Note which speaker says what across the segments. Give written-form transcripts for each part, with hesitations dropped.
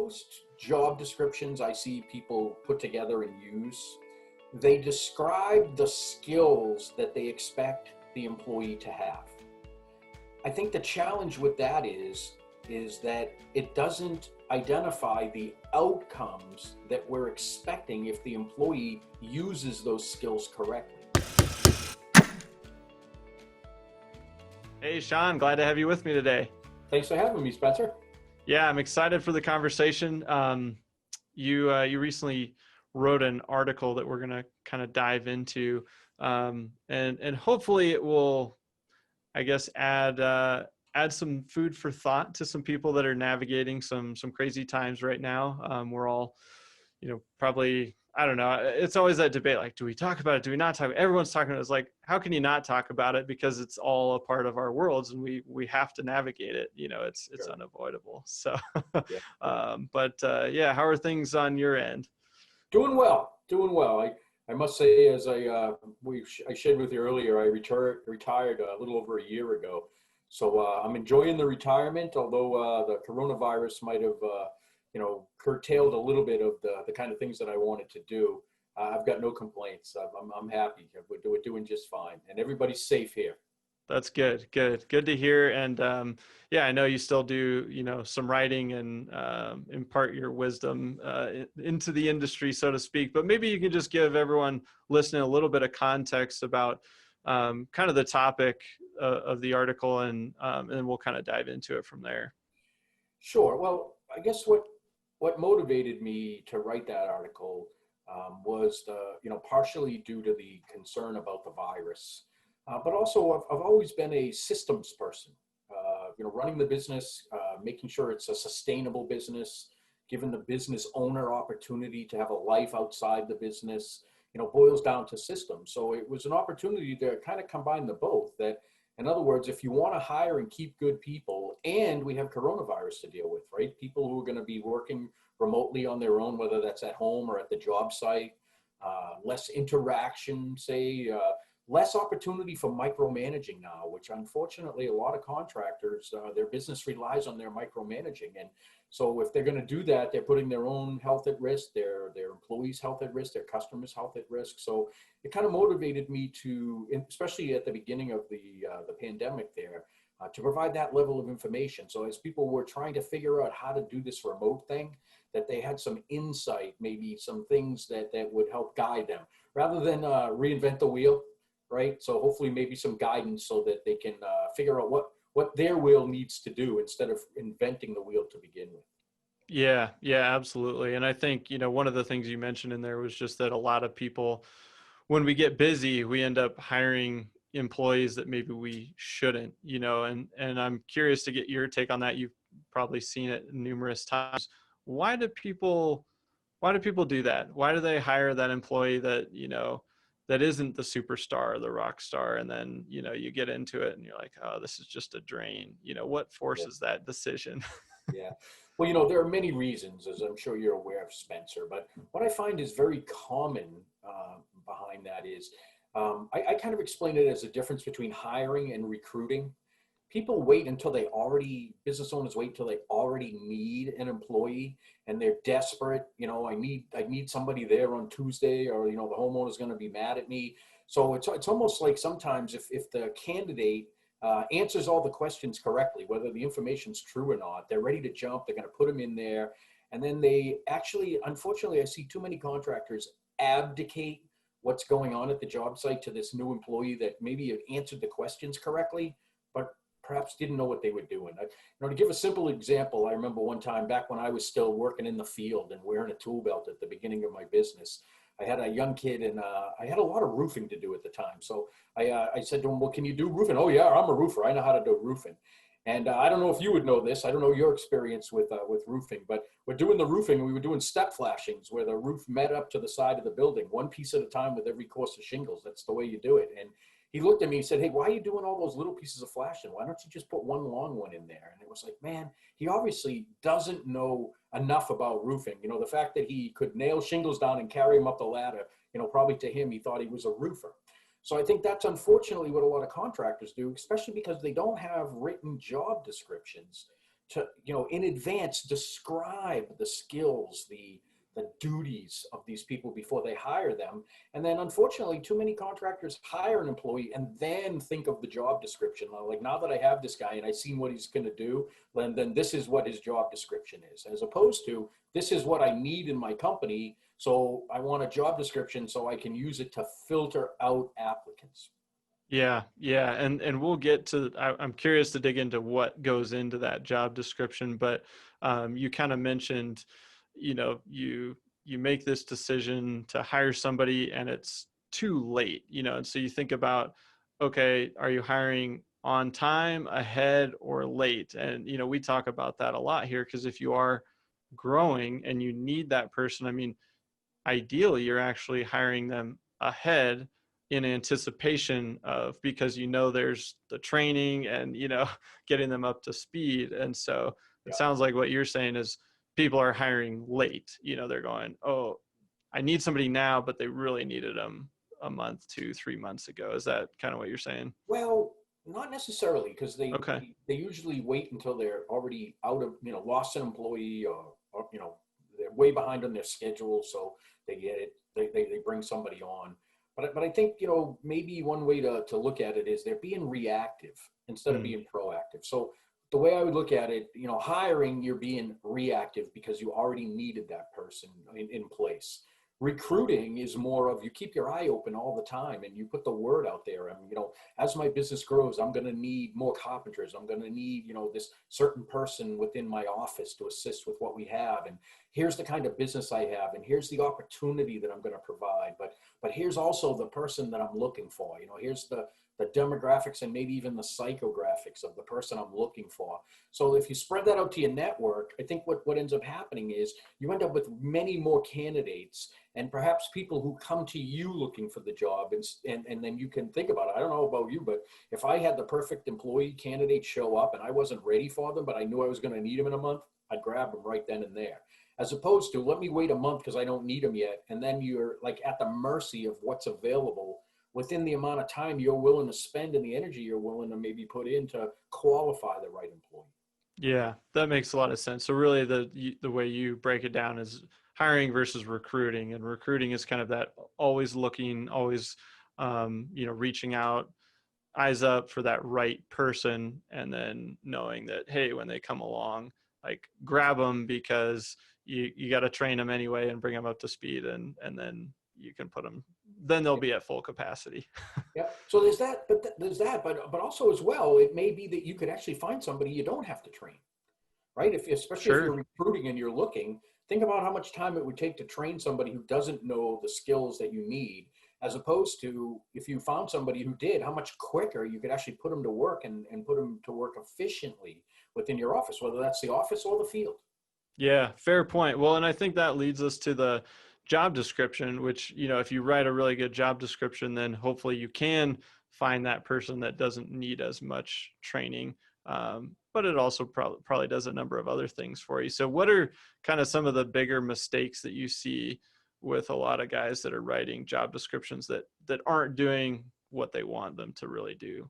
Speaker 1: most job descriptions I see people put together and use, they describe the skills that they expect the employee to have. I think the challenge with that is that it doesn't identify the outcomes that we're expecting if the employee uses those skills correctly.
Speaker 2: Hey, Shawn, glad to have you with me today.
Speaker 1: Thanks for having me, Spencer.
Speaker 2: Yeah, I'm excited for the conversation. You recently wrote an article that we're going to kind of dive into, and hopefully it will, I guess, add some food for thought to some people that are navigating some crazy times right now. We're all, probably, I don't know. It's always that debate, like, do we talk about it? Do we not talk? Everyone's talking about it. It's like, how can you not talk about it? Because it's all a part of our worlds, and we have to navigate it. It's
Speaker 1: Sure.
Speaker 2: unavoidable. So,
Speaker 1: Yeah.
Speaker 2: yeah, how are things on your end?
Speaker 1: Doing well. I must say, as I shared with you earlier, I retired a little over a year ago. So I'm enjoying the retirement, although the coronavirus might have curtailed a little bit of the kind of things that I wanted to do. I've got no complaints. I'm happy. We're doing just fine, and everybody's safe here.
Speaker 2: That's good to hear. And yeah, I know you still do some writing and impart your wisdom into the industry, so to speak, but maybe you can just give everyone listening a little bit of context about kind of the topic of the article, and then we'll kind of dive into it from there.
Speaker 1: Sure. Well, I guess what motivated me to write that article was partially due to the concern about the virus. But also, I've always been a systems person, running the business, making sure it's a sustainable business, giving the business owner opportunity to have a life outside the business, boils down to systems. So it was an opportunity to kind of combine the both. That, in other words, if you want to hire and keep good people, and we have coronavirus to deal with, right? People who are going to be working remotely on their own, whether that's at home or at the job site, less interaction, say, less opportunity for micromanaging now, which unfortunately a lot of contractors, their business relies on their micromanaging. And so if they're going to do that, they're putting their own health at risk, their employees' health at risk, their customers' health at risk. So it kind of motivated me to, especially at the beginning of the pandemic there, to provide that level of information. So as people were trying to figure out how to do this remote thing, that they had some insight, maybe some things that would help guide them, rather than reinvent the wheel. Right. So hopefully maybe some guidance so that they can figure out what their wheel needs to do instead of inventing the wheel to begin with.
Speaker 2: Yeah, absolutely. And I think, one of the things you mentioned in there was just that a lot of people, when we get busy, we end up hiring employees that maybe we shouldn't, and I'm curious to get your take on that. You've probably seen it numerous times. Why do people do that? Why do they hire that employee that, that isn't the superstar or the rock star? And then, you get into it and you're like, oh, this is just a drain. What forces that decision?
Speaker 1: Yeah. Well, there are many reasons, as I'm sure you're aware of, Spencer, but what I find is very common behind that is, I kind of explain it as a difference between hiring and recruiting. People wait until business owners wait until they already need an employee and they're desperate. I need somebody there on Tuesday, or, the homeowner's going to be mad at me. So it's almost like sometimes if the candidate answers all the questions correctly, whether the information's true or not, they're ready to jump, they're going to put them in there. And then they actually, unfortunately, I see too many contractors abdicate what's going on at the job site to this new employee that maybe answered the questions correctly, but perhaps didn't know what they were doing. To give a simple example, I remember one time back when I was still working in the field and wearing a tool belt at the beginning of my business, I had a young kid and I had a lot of roofing to do at the time. So I said to him, well, can you do roofing? Oh yeah, I'm a roofer. I know how to do roofing. And I don't know if you would know this. I don't know your experience with roofing, but we're doing the roofing. We were doing step flashings where the roof met up to the side of the building, one piece at a time with every course of shingles. That's the way you do it. And he looked at me and said, hey, why are you doing all those little pieces of flashing? Why don't you just put one long one in there? And it was like, man, he obviously doesn't know enough about roofing. The fact that he could nail shingles down and carry them up the ladder, probably to him, he thought he was a roofer. So I think that's unfortunately what a lot of contractors do, especially because they don't have written job descriptions. to, in advance describe the skills, the duties of these people before they hire them. And then unfortunately, too many contractors hire an employee and then think of the job description. Like, now that I have this guy and I've seen what he's going to do, then this is what his job description is, as opposed to this is what I need in my company. So I want a job description so I can use it to filter out applicants.
Speaker 2: Yeah, yeah, and we'll get to. I'm curious to dig into what goes into that job description, but you kind of mentioned, you make this decision to hire somebody and it's too late, and so you think about, okay, are you hiring on time, ahead, or late? And we talk about that a lot here, because if you are growing and you need that person, I mean, ideally you're actually hiring them ahead in anticipation of, because there's the training and getting them up to speed. And so it
Speaker 1: Yeah.
Speaker 2: sounds like what you're saying is people are hiring late. They're going, oh, I need somebody now, but they really needed them a month, 2, 3 months ago. Is that kind of what you're saying?
Speaker 1: Well, not necessarily, because
Speaker 2: Okay.
Speaker 1: they usually wait until they're already out of, lost an employee, or they're way behind on their schedule. So they get it, they bring somebody on. But I think, maybe one way to look at it is they're being reactive instead of
Speaker 2: Mm.
Speaker 1: being proactive. So the way I would look at it, hiring, you're being reactive because you already needed that person in place. Recruiting is more of, you keep your eye open all the time and you put the word out there. And, as my business grows, I'm going to need more carpenters. I'm going to need, this certain person within my office to assist with what we have. And here's the kind of business I have. And here's the opportunity that I'm going to provide. But here's also the person that I'm looking for. Here's the demographics and maybe even the psychographics of the person I'm looking for. So if you spread that out to your network, I think what ends up happening is you end up with many more candidates and perhaps people who come to you looking for the job. And then you can think about it. I don't know about you, but if I had the perfect employee candidate show up and I wasn't ready for them, but I knew I was going to need them in a month, I'd grab them right then and there. As opposed to, let me wait a month because I don't need them yet. And then you're like at the mercy of what's available within the amount of time you're willing to spend and the energy you're willing to maybe put in to qualify the right employee.
Speaker 2: Yeah, that makes a lot of sense. So really the way you break it down is hiring versus recruiting, and recruiting is kind of that always looking, always, reaching out, eyes up for that right person, and then knowing that, hey, when they come along, like, grab them, because you got to train them anyway and bring them up to speed, and then you can put them, then they'll be at full capacity.
Speaker 1: Yeah. So there's that, but also as well, it may be that you could actually find somebody you don't have to train, right? Especially if
Speaker 2: Sure.
Speaker 1: you're recruiting and you're looking, think about how much time it would take to train somebody who doesn't know the skills that you need, as opposed to if you found somebody who did, how much quicker you could actually put them to work and put them to work efficiently within your office, whether that's the office or the field.
Speaker 2: Yeah, fair point. Well, and I think that leads us to the job description, which, if you write a really good job description, then hopefully you can find that person that doesn't need as much training. But it also probably does a number of other things for you. So what are kind of some of the bigger mistakes that you see with a lot of guys that are writing job descriptions that aren't doing what they want them to really do?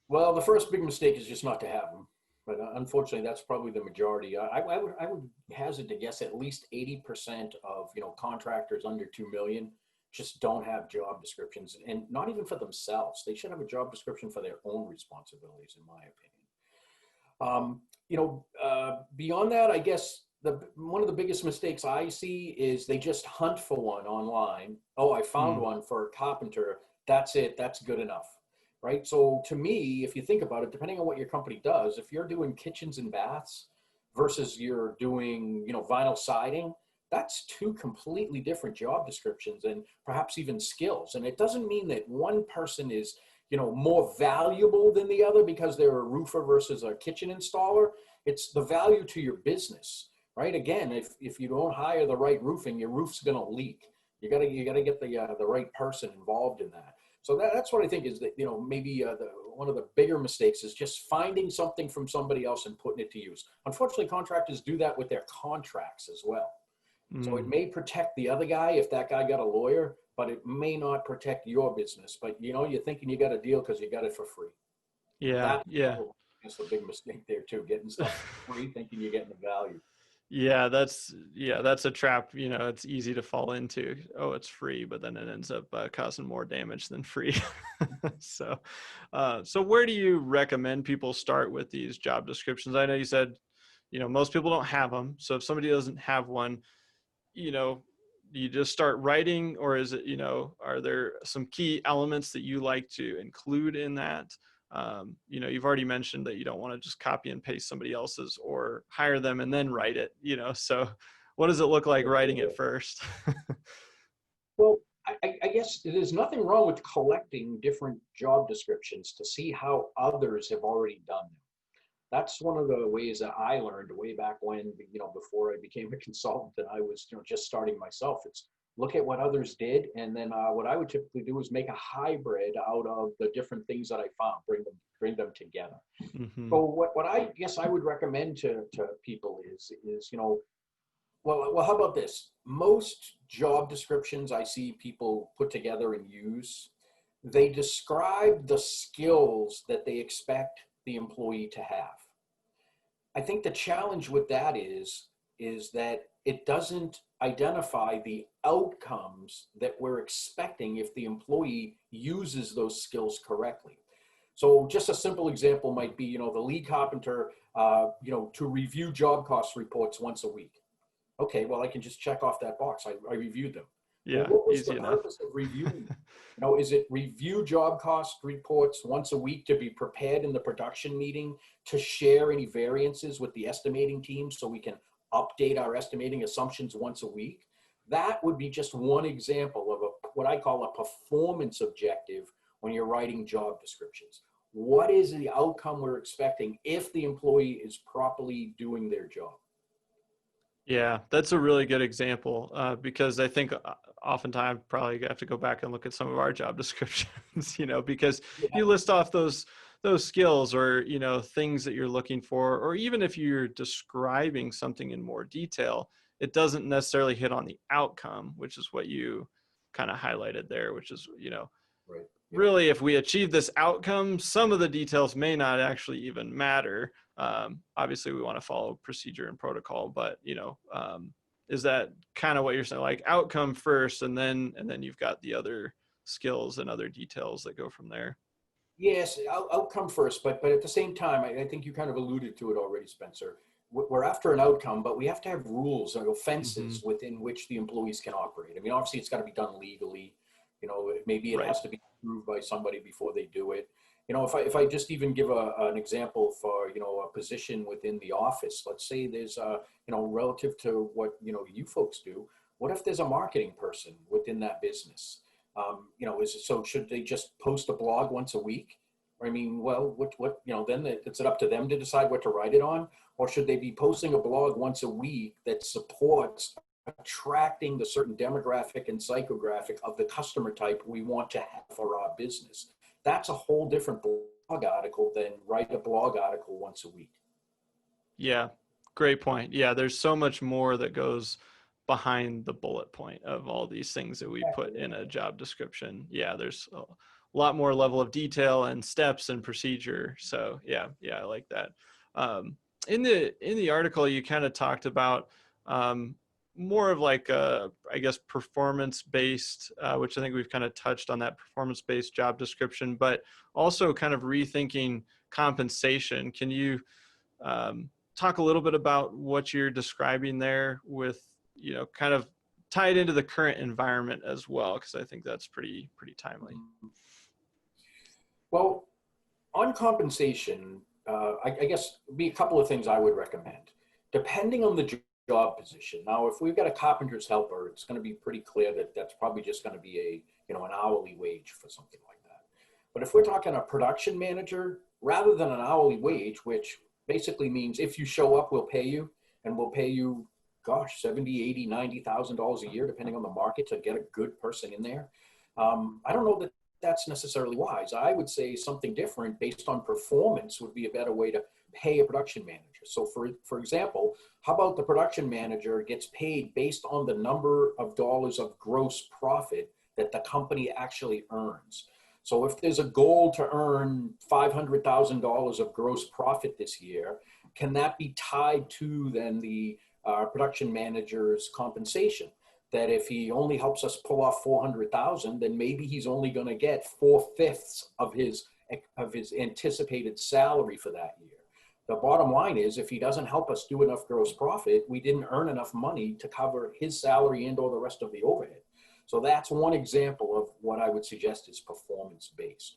Speaker 1: Well, the first big mistake is just not to have them. But unfortunately, that's probably the majority. I would hazard to guess at least 80% of contractors under 2 million just don't have job descriptions, and not even for themselves. They should have a job description for their own responsibilities, in my opinion. Beyond that, I guess one of the biggest mistakes I see is they just hunt for one online. Oh, I found
Speaker 2: Mm,
Speaker 1: one for a carpenter. That's it. That's good enough. Right. So to me, if you think about it, depending on what your company does, if you're doing kitchens and baths versus you're doing, vinyl siding, that's two completely different job descriptions and perhaps even skills. And it doesn't mean that one person is, more valuable than the other because they're a roofer versus a kitchen installer. It's the value to your business, right? Again, if you don't hire the right roofing, your roof's going to leak. You gotta get the right person involved in that. So that's what I think is that, maybe one of the bigger mistakes is just finding something from somebody else and putting it to use. Unfortunately, contractors do that with their contracts as well. So it
Speaker 2: mm.
Speaker 1: may protect the other guy if that guy got a lawyer, but it may not protect your business. But you're thinking you got a deal because you got it for free.
Speaker 2: Yeah,
Speaker 1: That's the
Speaker 2: yeah.
Speaker 1: problem. That's a big mistake there too, getting stuff for free, thinking you're getting the value.
Speaker 2: That's a trap. You know, it's easy to fall into. Oh, it's free, but then it ends up causing more damage than free. So, so where do you recommend people start with these job descriptions? I know you said, you know, most people don't have them. So if somebody doesn't have one, you know, you just start writing, or is it, you know, are there some key elements that you like to include in that? You know, you've already mentioned that you don't want to just copy and paste somebody else's or hire them and then write it, you know, so what does it look like writing it first?
Speaker 1: Well, I guess there's nothing wrong with collecting different job descriptions to see how others have already done them. That's one of the ways that I learned way back when, you know, before I became a consultant and I was, you know, just starting myself. It's look at what others did. And then what I would typically do is make a hybrid out of the different things that I found, bring them together.
Speaker 2: Mm-hmm.
Speaker 1: So what I guess I would recommend to people is, you know, well, how about this? Most job descriptions I see people put together and use, they describe the skills that they expect the employee to have. I think the challenge with that is that it doesn't identify the outcomes that we're expecting if the employee uses those skills correctly. So just a simple example might be, you know, the lead carpenter, you know, to review job cost reports once a week. Okay, well, I can just check off that box. I reviewed them. Well,
Speaker 2: Yeah,
Speaker 1: what was the
Speaker 2: easy enough.
Speaker 1: purpose of reviewing them? You know, is it review job cost reports once a week to be prepared in the production meeting to share any variances with the estimating team so we can update our estimating assumptions once a week? That would be just one example of what I call a performance objective when you're writing job descriptions. What is the outcome we're expecting if the employee is properly doing their job?
Speaker 2: Yeah, that's a really good example, because I think oftentimes probably have to go back and look at some of our job descriptions, you know, because
Speaker 1: Yeah,
Speaker 2: you list off those skills or, you know, things that you're looking for, or even if you're describing something in more detail, it doesn't necessarily hit on the outcome, which is what you kind of highlighted there, which is, you know,
Speaker 1: right. Yeah.
Speaker 2: really, if we achieve this outcome, some of the details may not actually even matter. Obviously, we want to follow procedure and protocol, but you know, is that kind of what you're saying? Like outcome first, and then you've got the other skills and other details that go from there.
Speaker 1: Yes, I'll come first, but at the same time, I think you kind of alluded to it already, Spencer. We're after an outcome, but we have to have rules and
Speaker 2: Mm-hmm.
Speaker 1: fences within which the employees can operate. I mean, obviously, it's got to be done legally. You know, maybe it
Speaker 2: Right.
Speaker 1: has to be approved by somebody before they do it. You know, if I just even give an example for, you know, a position within the office, let's say there's you know, relative to what, you know, you folks do, what if there's a marketing person within that business? You know, so should they just post a blog once a week? I mean, well, you know, then it's up to them to decide what to write it on, or should they be posting a blog once a week that supports attracting the certain demographic and psychographic of the customer type we want to have for our business? That's a whole different blog article than write a blog article once a week.
Speaker 2: Yeah, great point. Yeah, there's so much more that goes behind the bullet point of all these things that we put in a job description. Yeah, there's a lot more level of detail and steps and procedure. So yeah, I like that. In the article, you kind of talked about um, more of like I guess performance based, which I think we've kind of touched on that performance based job description, but also kind of rethinking compensation. Can you um, talk a little bit about what you're describing there with, you know, kind of tie it into the current environment as well, because I think that's pretty timely.
Speaker 1: Well, on compensation, I guess be a couple of things I would recommend. Depending on the job position. Now, if we've got a carpenter's helper, it's going to be pretty clear that that's probably just going to be a, you know, an hourly wage for something like that. But if we're talking a production manager, rather than an hourly wage, which basically means if you show up, we'll pay you, and we'll pay you, gosh, 70, 80, $90,000 a year, depending on the market to get a good person in there. I don't know that that's necessarily wise. I would say something different based on performance would be a better way to pay a production manager. So for example, how about the production manager gets paid based on the number of dollars of gross profit that the company actually earns? So if there's a goal to earn $500,000 of gross profit this year, can that be tied to then the production manager's compensation? That if he only helps us pull off 400,000, then maybe he's only going to get 4/5 of his anticipated salary for that year. The bottom line is, if he doesn't help us do enough gross profit, we didn't earn enough money to cover his salary and or the rest of the overhead. So that's one example of what I would suggest is performance-based.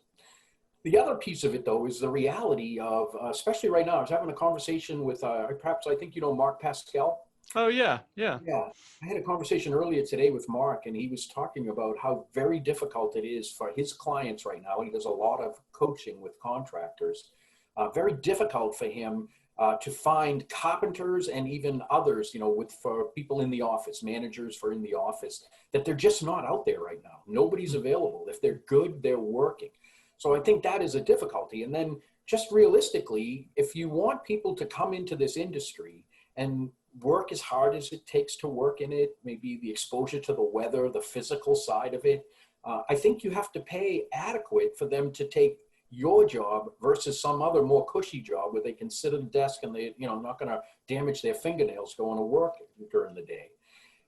Speaker 1: The other piece of it, though, is the reality of, especially right now, I was having a conversation with, perhaps I think you know Mark Pascal.
Speaker 2: Oh, yeah, yeah.
Speaker 1: Yeah, I had a conversation earlier today with Mark, and he was talking about how very difficult it is for his clients right now. He does a lot of coaching with contractors. Very difficult for him to find carpenters and even others, you know, for people in the office, managers for in the office, that they're just not out there right now. Nobody's available. If they're good, they're working. So I think that is a difficulty. And then just realistically, if you want people to come into this industry and work as hard as it takes to work in it, maybe the exposure to the weather, the physical side of it, I think you have to pay adequate for them to take your job versus some other more cushy job where they can sit at a desk and they, you know, not going to damage their fingernails going to work during the day.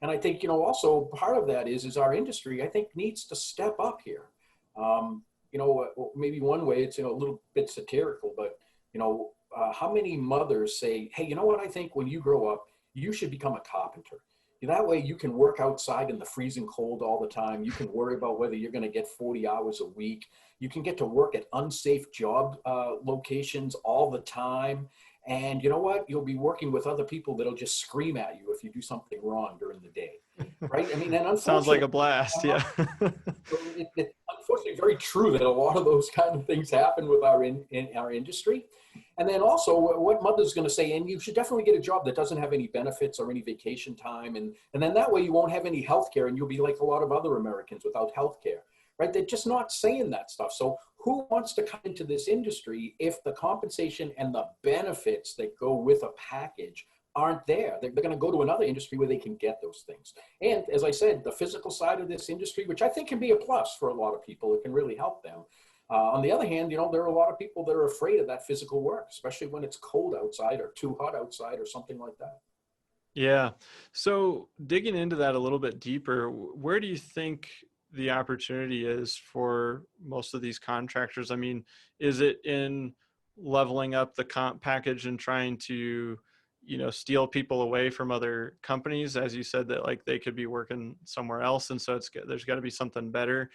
Speaker 1: And I think, you know, also part of that is our industry, I think, needs to step up here. You know, maybe one way it's, you know, a little bit satirical, but, you know, how many mothers say, hey, you know what, I think when you grow up, you should become a carpenter. That way you can work outside in the freezing cold all the time. You can worry about whether you're going to get 40 hours a week. You can get to work at unsafe job locations all the time. And you know what? You'll be working with other people that'll just scream at you if you do something wrong during the day, right? I mean, and unfortunately,
Speaker 2: Sounds like a blast, yeah.
Speaker 1: It's unfortunately very true that a lot of those kind of things happen with in our industry. And then also what mother's going to say, and you should definitely get a job that doesn't have any benefits or any vacation time. And then that way you won't have any health care and you'll be like a lot of other Americans without health care, right? They're just not saying that stuff. So who wants to come into this industry if the compensation and the benefits that go with a package aren't there? They're going to go to another industry where they can get those things. And as I said, the physical side of this industry, which I think can be a plus for a lot of people, it can really help them. On the other hand, you know, there are a lot of people that are afraid of that physical work, especially when it's cold outside or too hot outside or something like that.
Speaker 2: Yeah. So digging into that a little bit deeper, where do you think the opportunity is for most of these contractors? I mean, is it in leveling up the comp package and trying to, you know, steal people away from other companies? As you said, that like they could be working somewhere else. And so there's got to be something better.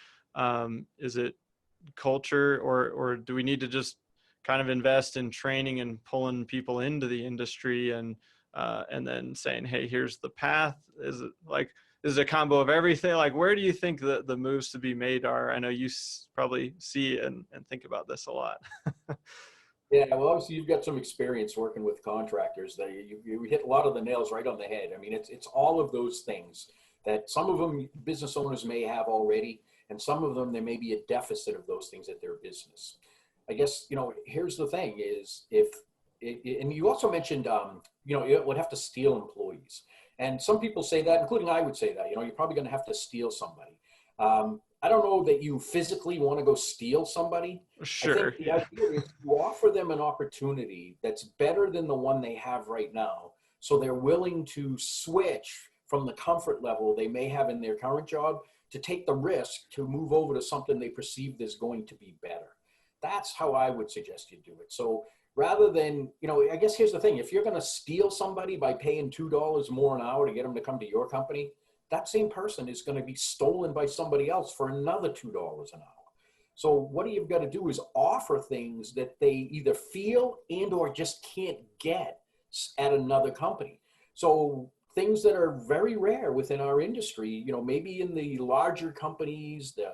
Speaker 2: Is it culture, or do we need to just kind of invest in training and pulling people into the industry and then saying, hey, here's the path? Is it a combo of everything? Like, where do you think the moves to be made are? I know you probably see and think about this a lot.
Speaker 1: Yeah, well, obviously you've got some experience working with contractors. You hit a lot of the nails right on the head. I mean, it's all of those things that some of them business owners may have already, and some of them there may be a deficit of those things at their business. I guess, you know, here's the thing is and you also mentioned, you know, you would have to steal employees. And some people say that, including I would say that, you know, you're probably going to have to steal somebody. I don't know that you physically want to go steal somebody.
Speaker 2: Sure.
Speaker 1: I think the idea is you offer them an opportunity that's better than the one they have right now. So they're willing to switch from the comfort level they may have in their current job to take the risk to move over to something they perceive is going to be better. That's how I would suggest you do it. So rather than, you know, I guess here's the thing. If you're going to steal somebody by paying $2 more an hour to get them to come to your company, that same person is going to be stolen by somebody else for another $2 an hour. So what you've got to do is offer things that they either feel and or just can't get at another company. So things that are very rare within our industry, you know, maybe in the larger companies, the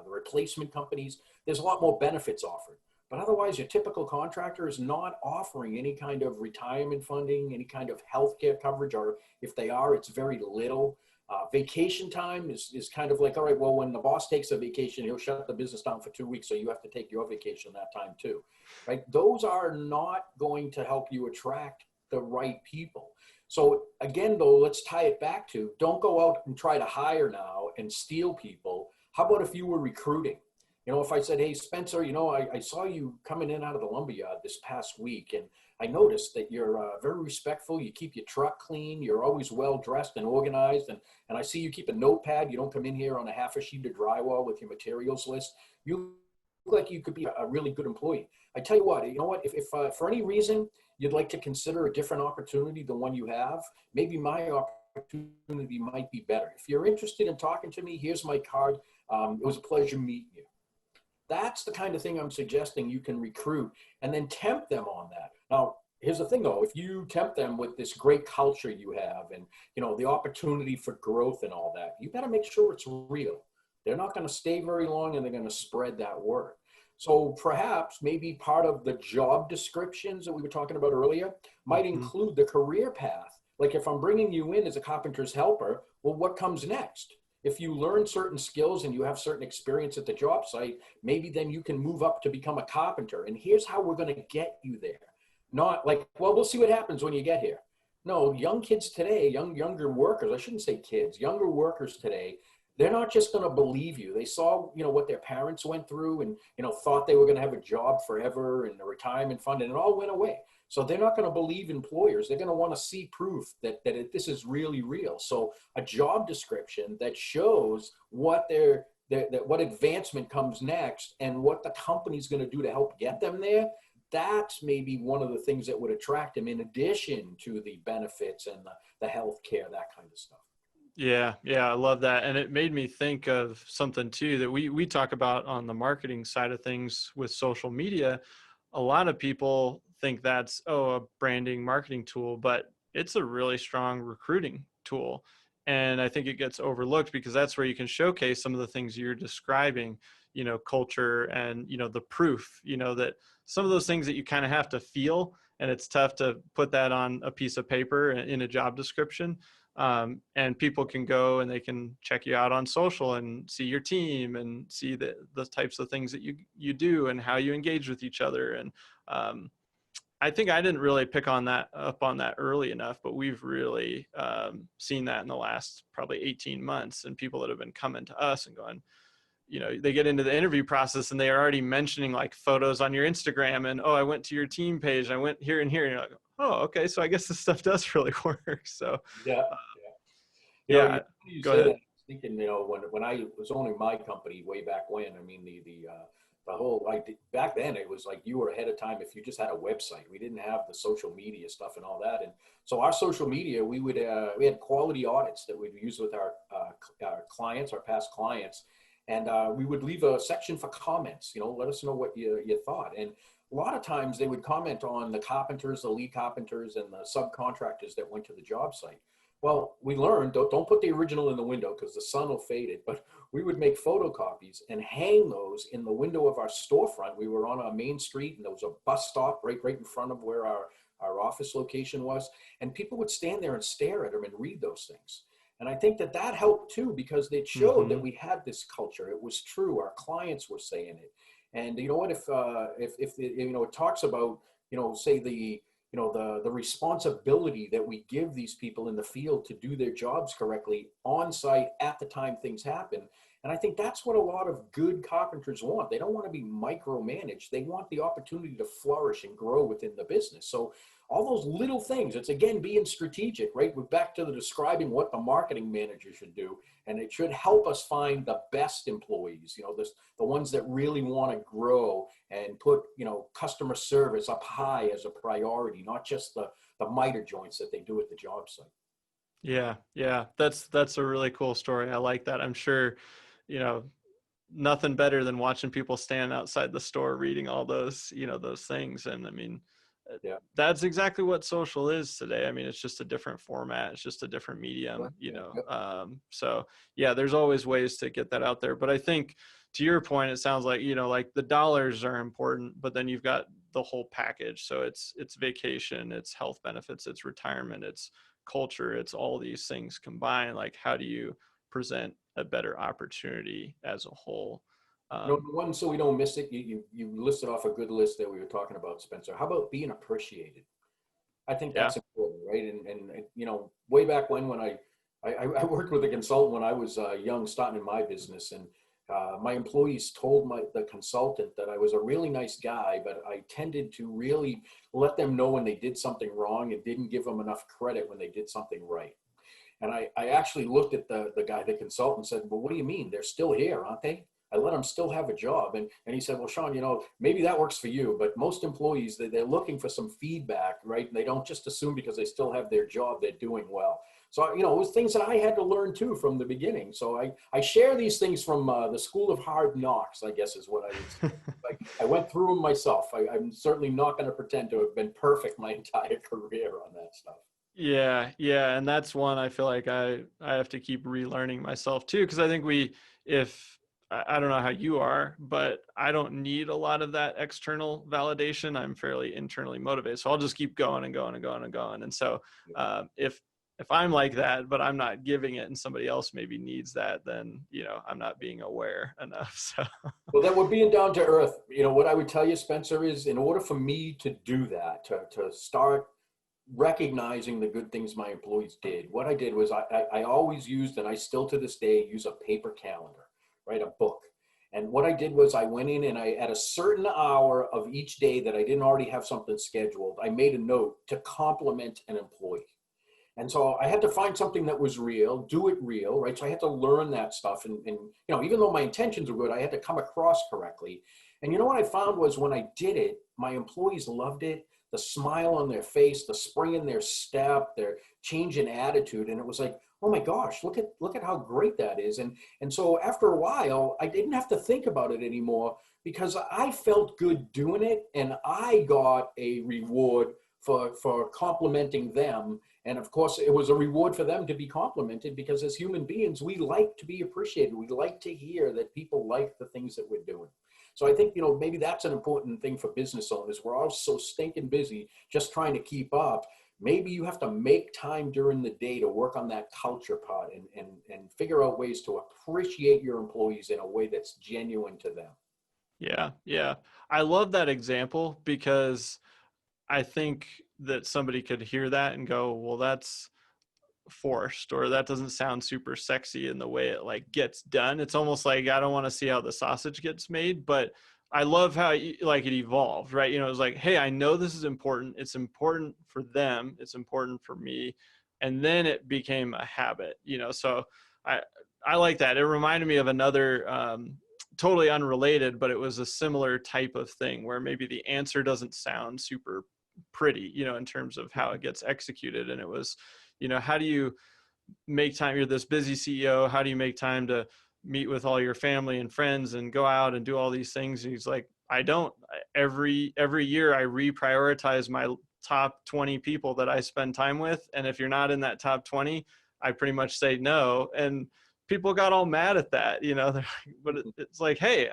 Speaker 1: replacement companies, there's a lot more benefits offered. But otherwise, your typical contractor is not offering any kind of retirement funding, any kind of healthcare coverage, or if they are, it's very little. Vacation time is kind of like, all right, well, when the boss takes a vacation, he'll shut the business down for 2 weeks, so you have to take your vacation that time too, right? Those are not going to help you attract the right people. So again, though, let's tie it back to, don't go out and try to hire now and steal people. How about if you were recruiting? If I said, hey, Spencer, I saw you coming in out of the lumberyard this past week, and I noticed that you're very respectful. You keep your truck clean. You're always well dressed and organized. And I see you keep a notepad. You don't come in here on a half a sheet of drywall with your materials list. You look like you could be a really good employee. I tell you what, if for any reason you'd like to consider a different opportunity than one you have, maybe my opportunity might be better. If you're interested in talking to me, here's my card. It was a pleasure meeting you. That's the kind of thing I'm suggesting you can recruit and then tempt them on that. Now, here's the thing though, if you tempt them with this great culture you have and, the opportunity for growth and all that, you got to make sure it's real. They're not going to stay very long and they're going to spread that word. So perhaps maybe part of the job descriptions that we were talking about earlier might include the career path. Like if I'm bringing you in as a carpenter's helper, well, what comes next? If you learn certain skills and you have certain experience at the job site, maybe then you can move up to become a carpenter. And here's how we're going to get you there. Not like, well, we'll see what happens when you get here. No, young kids today, younger workers, I shouldn't say kids, younger workers today, they're not just going to believe you. They saw, what their parents went through and, thought they were going to have a job forever and a retirement fund, and it all went away. So they're not going to believe employers. They're going to want to see proof that this is really real. So a job description that shows what what advancement comes next and what the company's going to do to help get them there, that's maybe one of the things that would attract them in addition to the benefits and the health care, that kind of stuff.
Speaker 2: Yeah, I love that. And it made me think of something too that we talk about on the marketing side of things with social media. A lot of people think that's, a branding marketing tool, but it's a really strong recruiting tool. And I think it gets overlooked because that's where you can showcase some of the things you're describing, culture and, the proof, that some of those things that you kind of have to feel, and it's tough to put that on a piece of paper in a job description. And people can go and they can check you out on social and see your team and see the types of things that you do and how you engage with each other. And I think I didn't really pick up on that early enough, but we've really seen that in the last probably 18 months, and people that have been coming to us and going, they get into the interview process and they are already mentioning like photos on your Instagram and, I went to your team page. I went here and here. And you're like, oh, okay. So I guess this stuff does really work. So
Speaker 1: yeah. You
Speaker 2: go
Speaker 1: say
Speaker 2: ahead.
Speaker 1: that, thinking, when I was owning my company way back when, I mean, the whole, like back then it was like you were ahead of time if you just had a website. We didn't have the social media stuff and all that. And so our social media, we had quality audits that we'd use with our clients, our past clients. And we would leave a section for comments, let us know what you thought. And a lot of times they would comment on the carpenters, the lead carpenters, and the subcontractors that went to the job site. Well, we learned, don't put the original in the window because the sun will fade it, but we would make photocopies and hang those in the window of our storefront. We were on our main street and there was a bus stop right in front of where our office location was. And people would stand there and stare at them and read those things. And I think that helped too, because it showed that we had this culture. It was true. Our clients were saying it. And you know what, if it talks about, say the responsibility that we give these people in the field to do their jobs correctly on site at the time things happen. And I think that's what a lot of good carpenters want. They don't want to be micromanaged. They want the opportunity to flourish and grow within the business. So all those little things, it's again being strategic, right? We're back to the describing what the marketing manager should do. And it should help us find the best employees, the ones that really want to grow and put, customer service up high as a priority, not just the miter joints that they do at the job site.
Speaker 2: Yeah. That's a really cool story. I like that. I'm sure, nothing better than watching people stand outside the store reading all those, those things. And I mean, that's exactly what social is today. I mean, it's just a different format. It's just a different medium, so yeah, there's always ways to get that out there. But I think to your point, it sounds like, like the dollars are important, but then you've got the whole package. So it's vacation, it's health benefits, it's retirement, it's culture, it's all these things combined. Like, how do you present a better opportunity as a whole?
Speaker 1: The one, so we don't miss it, you listed off a good list that we were talking about, Spencer. How about being appreciated? I think that's important, right? And way back when I worked with a consultant when I was young, starting in my business, and My employees told the consultant that I was a really nice guy, but I tended to really let them know when they did something wrong and didn't give them enough credit when they did something right. And I actually looked at the guy, the consultant, and said, well, what do you mean? They're still here, aren't they? I let them still have a job. And he said, well, Shawn, maybe that works for you, but most employees, they're looking for some feedback, right? And they don't just assume because they still have their job, they're doing well. So, it was things that I had to learn too from the beginning. So I share these things from the School of Hard Knocks, I guess is what I would say. Like, I went through them myself. I'm certainly not going to pretend to have been perfect my entire career on that stuff.
Speaker 2: Yeah, yeah, and that's one I feel like I have to keep relearning myself too, because I think if I don't know how you are, but I don't need a lot of that external validation. I'm fairly internally motivated, so I'll just keep going and going and going and going. And so if I'm like that, but I'm not giving it, and somebody else maybe needs that, then I'm not being aware enough. So
Speaker 1: well, that would being down to earth. What I would tell you, Spencer, is in order for me to do that, to start recognizing the good things my employees did, what I did was I always used, and I still to this day use, a paper calendar, right? A book. And what I did was I went in and at a certain hour of each day that I didn't already have something scheduled, I made a note to compliment an employee. And so I had to find something that was real, do it real, right? So I had to learn that stuff. And even though my intentions were good, I had to come across correctly. And what I found was when I did it, my employees loved it. The smile on their face, the spring in their step, their change in attitude. And it was like, oh my gosh, look at how great that is. And so after a while, I didn't have to think about it anymore because I felt good doing it. And I got a reward for complimenting them. And of course, it was a reward for them to be complimented because as human beings, we like to be appreciated. We like to hear that people like the things that we're doing. So I think, maybe that's an important thing for business owners. We're all so stinking busy just trying to keep up. Maybe you have to make time during the day to work on that culture part and figure out ways to appreciate your employees in a way that's genuine to them.
Speaker 2: yeah, yeah. I love that example because I think that somebody could hear that and go, well, that's forced, or that doesn't sound super sexy in the way it like gets done. It's almost like, I don't want to see how the sausage gets made, but I love how it evolved, right? It was like, hey, I know this is important. It's important for them. It's important for me. And then it became a habit, so I like that. It reminded me of another, totally unrelated, but it was a similar type of thing where maybe the answer doesn't sound super pretty, in terms of how it gets executed. And it was, how do you make time? You're this busy CEO. How do you make time to meet with all your family and friends and go out and do all these things? And he's like, I don't. Every year I reprioritize my top 20 people that I spend time with. And if you're not in that top 20, I pretty much say no. And people got all mad at that, but it's like, hey,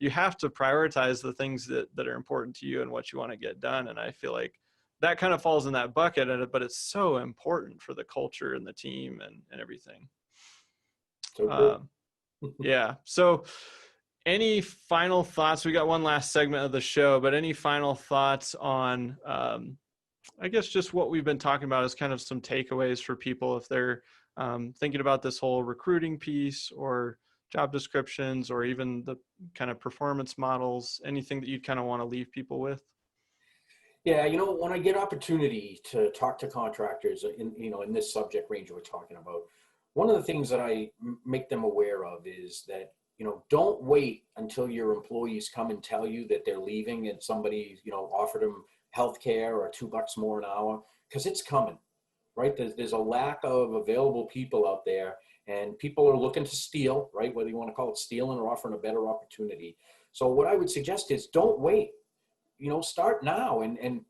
Speaker 2: you have to prioritize the things that are important to you and what you want to get done. And I feel like that kind of falls in that bucket, but it's so important for the culture and the team and everything.
Speaker 1: So
Speaker 2: Yeah. So any final thoughts? We got one last segment of the show, but any final thoughts on, I guess, just what we've been talking about as kind of some takeaways for people if they're thinking about this whole recruiting piece or job descriptions or even the kind of performance models, anything that you'd kind of want to leave people with?
Speaker 1: Yeah, when I get opportunity to talk to contractors in this subject range we're talking about, one of the things that I make them aware of is that, don't wait until your employees come and tell you that they're leaving and somebody, offered them healthcare or $2 more an hour, because it's coming, right? There's a lack of available people out there and people are looking to steal, right? Whether you want to call it stealing or offering a better opportunity. So what I would suggest is don't wait. Start now and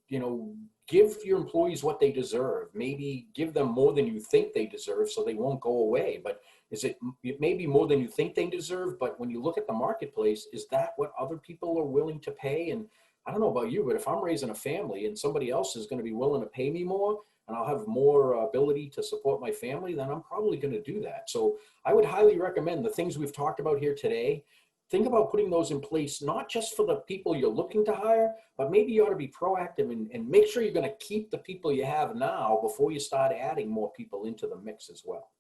Speaker 1: give your employees what they deserve. Maybe give them more than you think they deserve so they won't go away. But it may be more than you think they deserve, but when you look at the marketplace, is that what other people are willing to pay? And I don't know about you, but if I'm raising a family and somebody else is going to be willing to pay me more and I'll have more ability to support my family, then I'm probably going to do that. So I would highly recommend the things we've talked about here today. Think about putting those in place, not just for the people you're looking to hire, but maybe you ought to be proactive and make sure you're going to keep the people you have now before you start adding more people into the mix as well.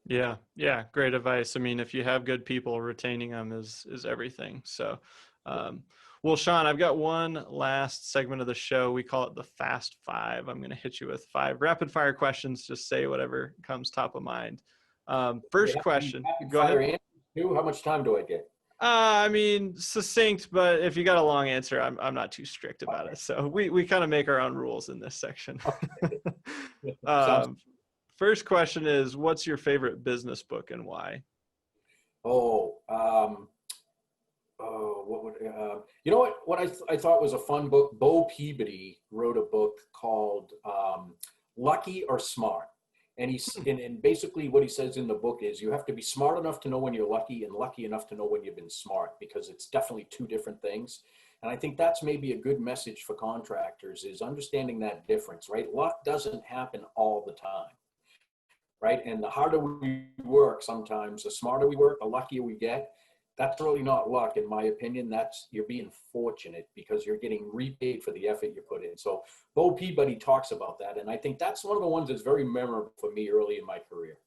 Speaker 2: Yeah. Yeah. Great advice. I mean, if you have good people, retaining them is everything. So, um, well, Shawn, I've got one last segment of the show. We call it the Fast Five. I'm going to hit you with five rapid fire questions. Just say whatever comes top of mind.
Speaker 1: You
Speaker 2: First
Speaker 1: have to be
Speaker 2: question.
Speaker 1: rapid
Speaker 2: Go ahead.
Speaker 1: fire answers too. How much time do I get?
Speaker 2: I mean, succinct, but if you got a long answer, I'm not too strict about
Speaker 1: Okay.
Speaker 2: it. So we kind of make our own rules in this section.
Speaker 1: Okay. Sounds.
Speaker 2: um, First question is, what's your favorite business book and why?
Speaker 1: Oh, oh, what would you know? What I thought was a fun book. Bo Peabody wrote a book called "Lucky or Smart," and and basically what he says in the book is you have to be smart enough to know when you're lucky and lucky enough to know when you've been smart, because it's definitely two different things. And I think that's maybe a good message for contractors, is understanding that difference. Right, luck doesn't happen all the time. Right, and the harder we work, sometimes the smarter we work, the luckier we get. That's really not luck, in my opinion. That's, you're being fortunate because you're getting repaid for the effort you put in. So Bo Peabody talks about that, and I think that's one of the ones that's very memorable for me early in my career.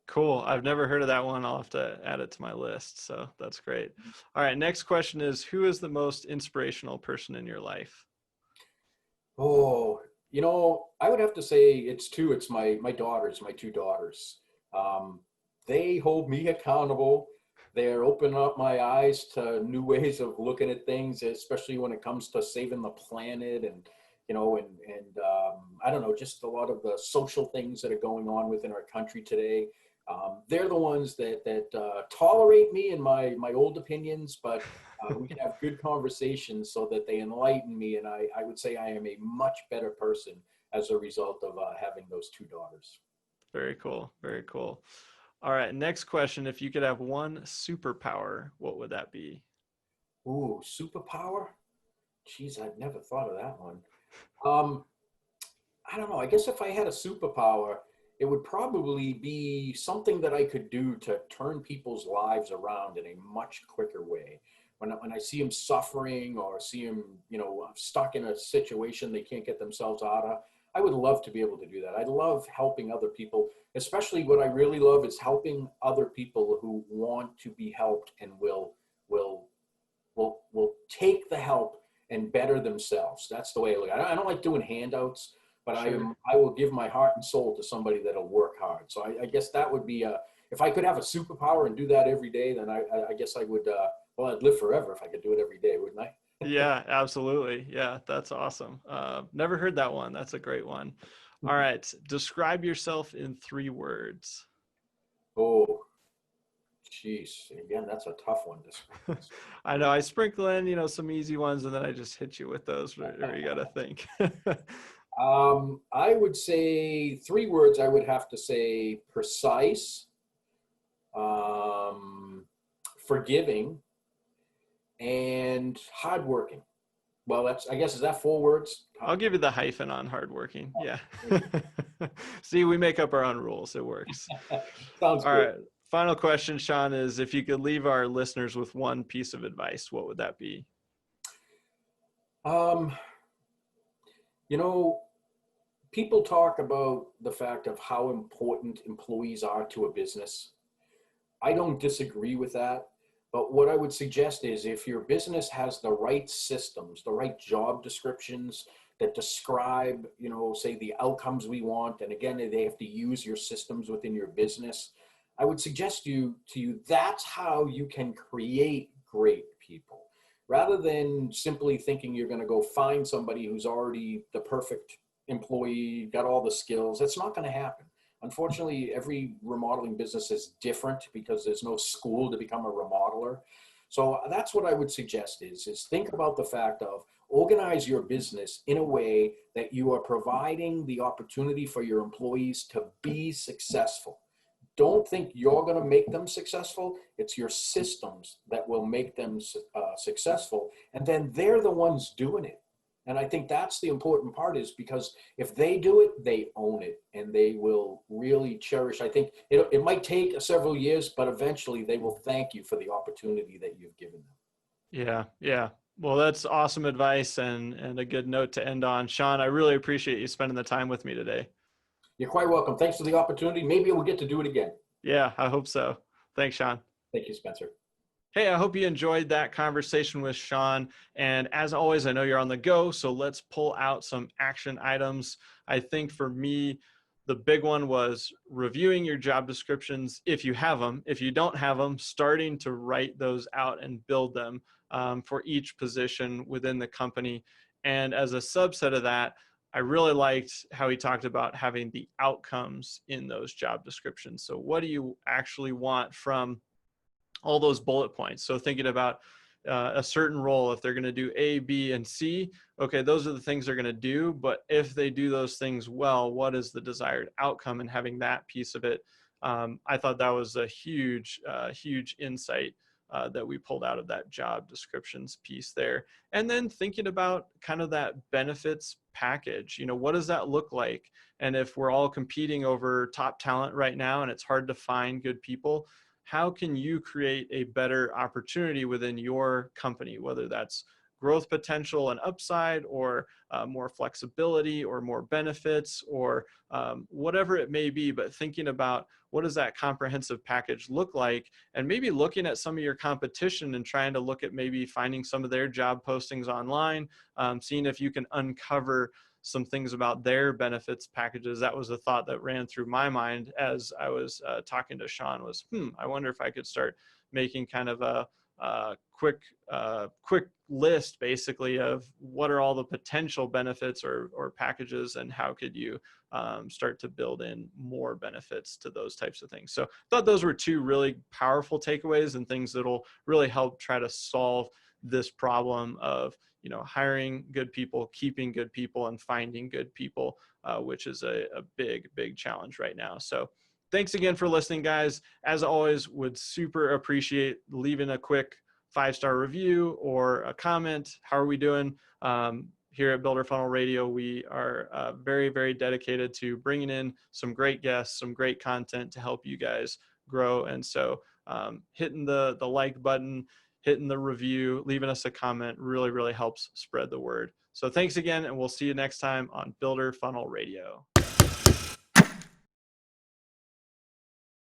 Speaker 2: Cool. I've never heard of that one. I'll have to add it to my list. So that's great. All right. Next question is, who is the most inspirational person in your life?
Speaker 1: Oh, I would have to say it's two. It's my daughters, my two daughters. Um, they hold me accountable. They're opening up my eyes to new ways of looking at things, especially when it comes to saving the planet, and I don't know, just a lot of the social things that are going on within our country today. They're the ones that tolerate me and my old opinions, but we can have good conversations so that they enlighten me. And I would say I am a much better person as a result of having those two daughters.
Speaker 2: Very cool. Very cool. All right. Next question. If you could have one superpower, what would that be?
Speaker 1: Ooh, superpower? Jeez, I'd never thought of that one. Um, I don't know. I guess if I had a superpower, it would probably be something that I could do to turn people's lives around in a much quicker way. When I see them suffering or see them, stuck in a situation they can't get themselves out of, I would love to be able to do that. I love helping other people, especially what I really love is helping other people who want to be helped and will will take the help and better themselves. That's the way I look at it. I don't like doing handouts, but
Speaker 2: Sure.
Speaker 1: I will give my heart and soul to somebody that'll work hard. So I guess that would be if I could have a superpower and do that every day, then I guess I would. Well, I'd live forever if I could do it every day, wouldn't I?
Speaker 2: Yeah, absolutely. Yeah, that's awesome. Never heard that one. That's a great one. All right. Describe yourself in 3 words.
Speaker 1: Oh, jeez. Again, that's a tough one.
Speaker 2: I know I sprinkle in, some easy ones, and then I just hit you with those where you got to think.
Speaker 1: I would say 3 words. I would have to say precise, um, forgiving, and hardworking. Well, I guess, is that 4 words?
Speaker 2: I'll give you the hyphen on hardworking. Yeah. See, we make up our own rules. It works.
Speaker 1: Sounds
Speaker 2: All
Speaker 1: good.
Speaker 2: right. Final question, Shawn, is if you could leave our listeners with one piece of advice, what would that be?
Speaker 1: Um, you know, People talk about the fact of how important employees are to a business. I don't disagree with that. But what I would suggest is if your business has the right systems, the right job descriptions that describe, say the outcomes we want, and again, they have to use your systems within your business. I would suggest to you that's how you can create great people, rather than simply thinking you're going to go find somebody who's already the perfect employee, got all the skills. That's not going to happen. Unfortunately, every remodeling business is different because there's no school to become a remodeler. So that's what I would suggest is think about the fact of organize your business in a way that you are providing the opportunity for your employees to be successful. Don't think you're going to make them successful. It's your systems that will make them successful. And then they're the ones doing it. And I think that's the important part, is because if they do it, they own it and they will really cherish. I think it might take several years, but eventually they will thank you for the opportunity that you've given them.
Speaker 2: Yeah. Yeah. Well, that's awesome advice and a good note to end on. Shawn, I really appreciate you spending the time with me today.
Speaker 1: You're quite welcome. Thanks for the opportunity. Maybe we'll get to do it again.
Speaker 2: Yeah, I hope so. Thanks, Sean.
Speaker 1: Thank you, Spencer.
Speaker 2: Hey, I hope you enjoyed that conversation with Sean. And as always, I know you're on the go, so let's pull out some action items. I think for me, the big one was reviewing your job descriptions if you have them. If you don't have them, starting to write those out and build them for each position within the company. And as a subset of that, I really liked how he talked about having the outcomes in those job descriptions. So, what do you actually want from all those bullet points? So thinking about a certain role, if they're going to do A, B, and C, okay, those are the things they're going to do. But if they do those things well, what is the desired outcome? And having that piece of it, I thought that was a huge insight that we pulled out of that job descriptions piece there. And then thinking about kind of that benefits package, what does that look like? And if we're all competing over top talent right now and it's hard to find good people, how can you create a better opportunity within your company, whether that's growth potential and upside, or more flexibility, or more benefits, or whatever it may be. But thinking about what does that comprehensive package look like, and maybe looking at some of your competition and trying to look at maybe finding some of their job postings online, seeing if you can uncover some things about their benefits packages. That was a thought that ran through my mind as I was talking to Sean, was, I wonder if I could start making kind of a quick list basically of what are all the potential benefits or packages, and how could you start to build in more benefits to those types of things. So I thought those were two really powerful takeaways and things that'll really help try to solve this problem of hiring good people, keeping good people, and finding good people, which is a big challenge right now. So thanks again for listening, guys. As always, would super appreciate leaving a quick 5-star review or a comment. How are we doing? Here at Builder Funnel Radio, we are very dedicated to bringing in some great guests, some great content to help you guys grow. And so hitting the like button, hitting the review, leaving us a comment really helps spread the word. So thanks again, and we'll see you next time on Builder Funnel Radio.